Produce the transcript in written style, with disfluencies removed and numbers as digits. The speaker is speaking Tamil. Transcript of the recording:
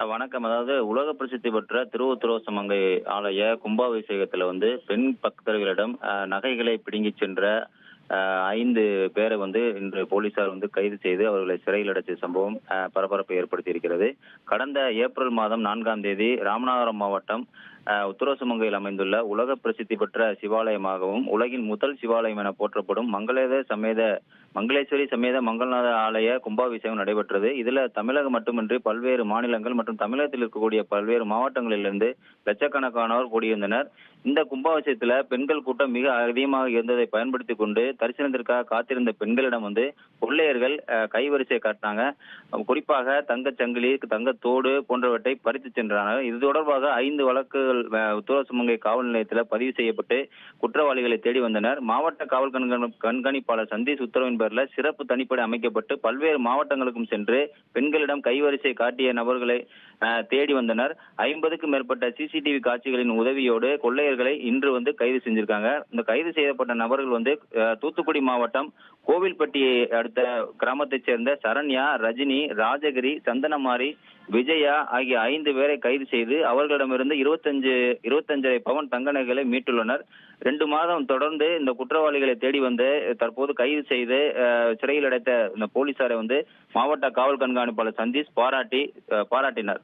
வணக்கம். அதாவது உலக பிரசித்தி பெற்ற திருவொத்துரோசமங்கை ஆலய கும்பாபிஷேகத்துல பெண் பக்தர்களிடம் நகைகளை பிடுங்கிச் சென்ற 5 பேரை இன்று போலீசார் கைது செய்து அவர்களை சிறையில் அடைச்ச சம்பவம் பரபரப்பை ஏற்படுத்தியிருக்கிறது. கடந்த ஏப்ரல் மாதம் 4ஆம் தேதி ராமநாதபுரம் மாவட்டம் உத்தரோசமங்கையில் அமைந்துள்ள உலக பிரசித்தி பெற்ற சிவாலயமாகவும் உலகின் முதல் சிவாலயம் என போற்றப்படும் மங்களேஸ்வரி சமேத மங்கள்நாத ஆலய கும்பாபிஷேகம் நடைபெற்றது. இதுல தமிழகம் மட்டுமின்றி பல்வேறு மாநிலங்கள் மற்றும் தமிழகத்தில் இருக்கக்கூடிய பல்வேறு மாவட்டங்களிலிருந்து லட்சக்கணக்கானோர் கூடியிருந்தனர். இந்த கும்பாபிஷேகத்துல பெண்கள் கூட்டம் மிக அதிகமாக இருந்ததை பயன்படுத்தி கொண்டு தரிசனத்திற்காக காத்திருந்த பெண்களிடம் கொள்ளையர்கள் கைவரிசை காட்டினாங்க. குறிப்பாக தங்கச்சங்கிலி, தங்கத்தோடு போன்றவற்றை பறித்து சென்றனர். இது தொடர்பாக 5 வழக்குகள் உத்தரசுமங்கை காவல் நிலையத்தில் பதிவு செய்யப்பட்டு குற்றவாளிகளை தேடி வந்தனர். மாவட்ட காவல் கண்காணிப்பாளர் சந்தீஷ் உத்தரவின் பேரில் சிறப்பு தனிப்படை அமைக்கப்பட்டு பல்வேறு மாவட்டங்களுக்கும் சென்று பெண்களிடம் கைவரிசை காட்டிய நபர்களை தேடி வந்தனர். 50க்கும் மேற்பட்ட சிசிடிவி காட்சிகளின் உதவியோடு கொள்ளையர்களை இன்று கைது செஞ்சிருக்காங்க. இந்த கைது செய்யப்பட்ட நபர்கள் தூத்துக்குடி மாவட்டம் கோவில்பட்டியை அடுத்த கிராமத்தைச் சேர்ந்த சரண்யா, ரஜினி, ராஜகிரி, சந்தனமாரி, விஜயா ஆகிய 5 பேரை கைது செய்து அவர்களிடமிருந்து 25 பவன் தங்க நகைகளை மீட்டுள்ளனர். 2 மாதம் தொடர்ந்து இந்த குற்றவாளிகளை தேடி தற்போது கைது செய்து சிறையில் அடைத்த இந்த போலீசாரை மாவட்ட காவல் கண்காணிப்பாளர் சந்தீஷ் பாராட்டினார்.